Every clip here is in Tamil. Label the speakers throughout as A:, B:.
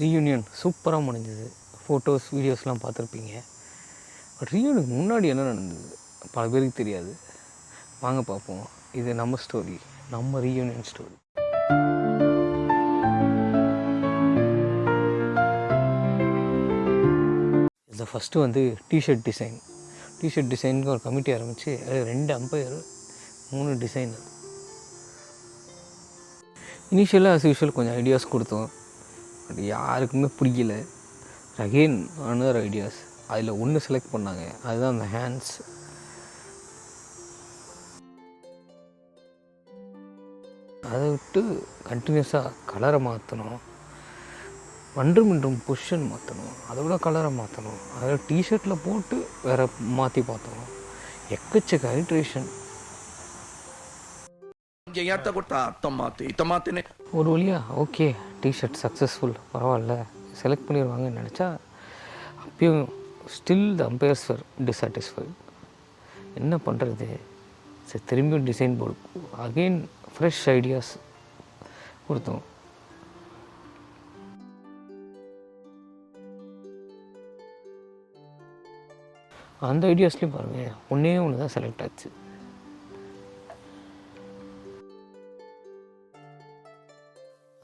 A: ரீயூனியன் சூப்பராக முடிஞ்சது. ஃபோட்டோஸ் வீடியோஸ்லாம் பார்த்துருப்பீங்க. பட் ரீயூனியனுக்கு முன்னாடி என்ன நடந்தது பல பேருக்கு தெரியாது. வாங்க பார்ப்போம். இது நம்ம ஸ்டோரி, நம்ம ரீயூனியன் ஸ்டோரி. இதில் ஃபஸ்ட்டு வந்து டிஷர்ட் டிசைனுக்கு ஒரு கமிட்டி ஆரம்பித்து அதில் 2 அம்பையர் 3 டிசைனர். இனிஷியலாக ஆஸ் யூஷுவல் கொஞ்சம் ஐடியாஸ் கொடுத்தோம். பட் யாருக்குமே பிடிக்கல. Again another ideas. அதில் ஒன்று செலக்ட் பண்ணாங்க, அதுதான் அந்த ஹேண்ட்ஸ். அதை விட்டு கண்டினியூஸாக கலரை மாற்றணும், ஒன்றும் பொசிஷன் மாற்றணும், அதை விட கலரை மாற்றணும், அதில் டிஷர்ட்டில் போட்டு வேறு மாற்றி பார்த்தோம். எக்கச்சக்க ஹைட்ரேஷன். ஒரு வழியாக ஓகே, டிஷர்ட் சக்ஸஸ்ஃபுல், பரவாயில்ல, செலக்ட் பண்ணிடுவாங்கன்னு நினச்சா அப்பயும் ஸ்டில் த அம்பையர்ஸ் வர் டிஸாட்டிஸ்ஃபைட். என்ன பண்ணுறது? சரி, திரும்பியும் design board again fresh ideas கொடுத்தோம். அந்த ஐடியாஸ்லேயும் பாருங்கள், ஒன்று தான் செலக்ட் ஆச்சு.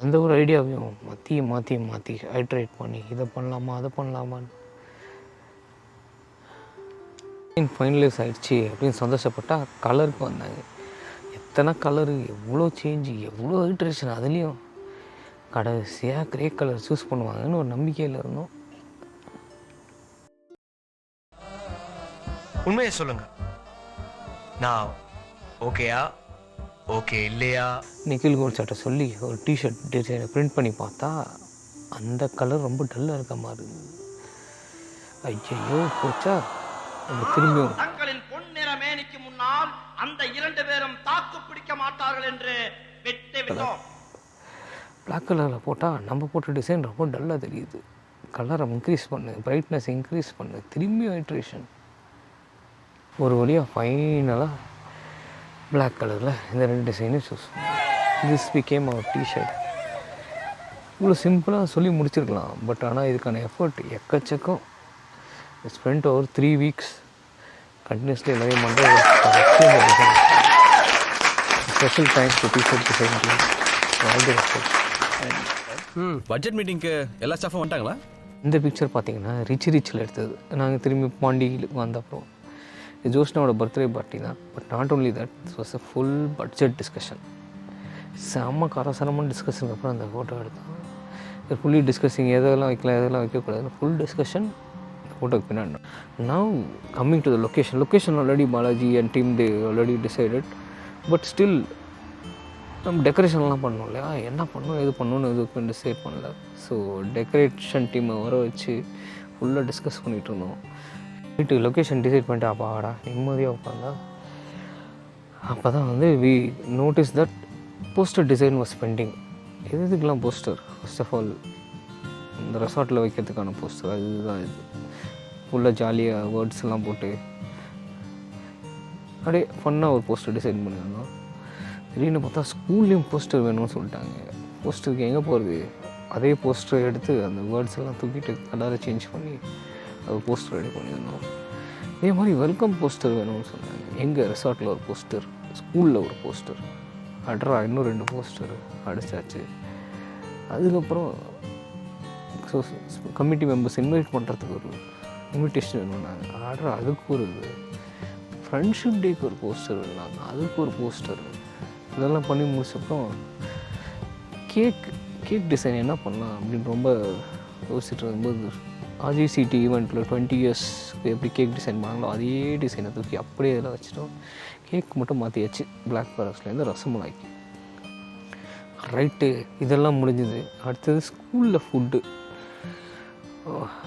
A: அந்த ஒரு ஐடியாவையும் மாற்றி ஹைட்ரேட் பண்ணி இதை பண்ணலாமா அதை பண்ணலாமான்னு ஃபைனலைஸ் ஆகிடுச்சு அப்படின்னு சந்தோஷப்பட்டால் கலருக்கு வந்தாங்க. எத்தனை கலரு, எவ்வளோ சேஞ்சு, எவ்வளோ ஹைட்ரேஷன். அதுலேயும் கடைசியாக கிரே கலர் சூஸ் பண்ணுவாங்கன்னு ஒரு நம்பிக்கையில் இருந்தோம்.
B: உண்மையை சொல்லுங்க, நான் ஓகேயா ஓகே இல்லையா?
A: நிக்கில் கோல்சாட்டை சொல்லி ஒரு டிஷர்ட் டிசைனை பிரிண்ட் பண்ணி பார்த்தா அந்த கலர் ரொம்ப டல்லாக இருக்க மாதிரி இருந்தது. ஐயோ போச்சா, திரும்பியும்
C: தங்களின் பொன்னிற மேனிக்கு முன்னால் அந்த 2 பேரும் தாக்கு பிடிக்க மாட்டார்கள் என்று விட்டு விட்டோம்.
A: பிளாக் கலரில் போட்டால் நம்ம போட்ட டிசைன் ரொம்ப டல்லாக தெரியுது. கலரை இன்க்ரீஸ் பண்ணு, பிரைட்னஸ் இன்க்ரீஸ் பண்ணு, திரும்பி ஹைட்ரேஷன். ஒரு வழியாக ஃபைனலாக பிளாக் கலரில் இந்த 2 டிசைனும் சூஸ் பண்ணேன். This became our T-shirt. இவ்வளோ சிம்பிளாக சொல்லி முடிச்சிருக்கலாம். பட் ஆனால் இதுக்கான எஃபர்ட் எக்கச்சக்கம். ஸ்பெண்ட் ஓவர் 3 வீக்ஸ் கண்டினியூஸ்லி எல்லாரையும் பண்ணுற special thanks to T-shirt design team. All the respect.
D: Budget மீட்டிங்க்கு எல்லா ஸ்டாஃபும் வந்துட்டாங்களா?
A: இந்த பிக்சர் பார்த்தீங்கன்னா ரிச்சில் எடுத்தது. நாங்கள் திரும்பி பாண்டிக்கு வந்தப்போ இது ஜோஷ்னாவோட பர்த்டே பார்ட்டி தான். But not only that, it's was a full budget discussion. செம்ம காரசாரமான டிஸ்கஷனுக்கு அப்புறம் அந்த ஃபோட்டோ எடுத்தோம். இது ஃபுல்லி டிஸ்கஸிங், எதெல்லாம் வைக்கலாம் எதெல்லாம் வைக்கக்கூடாதுன்னு ஃபுல் டிஸ்கஷன் ஃபோட்டோக்கு பின்னாடி. Now coming to the location already Balaji and team they already decided. But still நம்ம டெக்கரேஷன்லாம் பண்ணோம் இல்லையா, என்ன பண்ணணும் எது பண்ணணும்னு எதுவும் டிசைட் பண்ணல. ஸோ டெக்கரேஷன் டீமை வர வச்சு ஃபுல்லாக டிஸ்கஸ் பண்ணிகிட்டு இருந்தோம். வீட்டு லொக்கேஷன் டிசைட் பண்ணிட்டு அப்பாடா நிம்மதியாக உட்காந்தா. அப்போ தான் வந்து we notice that poster design was pending. எதுக்கெலாம் போஸ்டர்? ஃபர்ஸ்ட் ஆஃப் ஆல் இந்த ரெசார்ட்டில் வைக்கிறதுக்கான போஸ்டர், அதுதான் இது. ஃபுல்லாக ஜாலியாக வேர்ட்ஸ் எல்லாம் போட்டு அப்படியே ஃபன்னாக ஒரு போஸ்டர் டிசைன் பண்ணியிருந்தோம். திடீர்னு பார்த்தா ஸ்கூல்லேயும் போஸ்டர் வேணும்னு சொல்லிட்டாங்க. போஸ்டருக்கு எங்கே போகிறது? அதே போஸ்டரை எடுத்து அந்த வேர்ட்ஸ் எல்லாம் தூக்கிட்டு கலரை சேஞ்ச் பண்ணி அது போஸ்டர் ரெடி பண்ணியிருந்தோம். இதே மாதிரி வெல்கம் போஸ்டர் வேணும்னு சொன்னாங்க. எங்கள் ரெசார்ட்டில் ஒரு போஸ்டர், ஸ்கூலில் ஒரு போஸ்டர், இன்னும் 2 போஸ்டர் அடிச்சாச்சு. அதுக்கப்புறம் ஸோ கமிட்டி மெம்பர்ஸ் இன்வைட் பண்ணுறதுக்கு ஒரு இன்விடேஷன் வேணும்னாங்க. அதுக்கு ஒரு ஃப்ரெண்ட்ஷிப் டேக்கு ஒரு போஸ்டர் வேணுனாங்க, அதுக்கு ஒரு போஸ்டர். இதெல்லாம் பண்ணி முடிச்சப்பறம் கேக் டிசைன் என்ன பண்ணலாம் அப்படின்னு ரொம்ப யோசிச்சுட்டு இருக்கும்போது ஆர்ஜிசிடி ஈவெண்ட்டில் 20 இயர்ஸ்க்கு எப்படி கேக் டிசைன் பண்ணாங்களோ அதே டிசைனை தூக்கி அப்படியே இதில் வச்சுட்டோம். கேக் மட்டும் மாற்றியாச்சு, பிளாக் ஃபாரஸ்ட்லேருந்து ரசமலாய்க்கு. ரைட்டு, இதெல்லாம் முடிஞ்சுது. அடுத்தது ஸ்கூலில் ஃபுட்டு.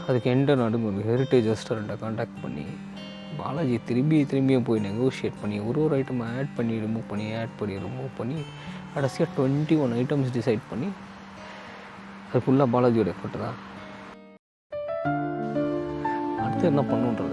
A: அதுக்கு நடுங்க ஹெரிட்டேஜ் ரெஸ்டாரண்ட்டை கான்டாக்ட் பண்ணி பாலாஜி திரும்பியும் போய் நெகோஷியேட் பண்ணி ஒரு ஐட்டம் ஆட் பண்ணி ரிமூவ் பண்ணி கடைசியாக 21 ஐட்டம்ஸ் டிசைட் பண்ணி அது ஃபுல்லாக பாலாஜியோட எஃபர்ட் தான். அடுத்து என்ன பண்ணுன்றது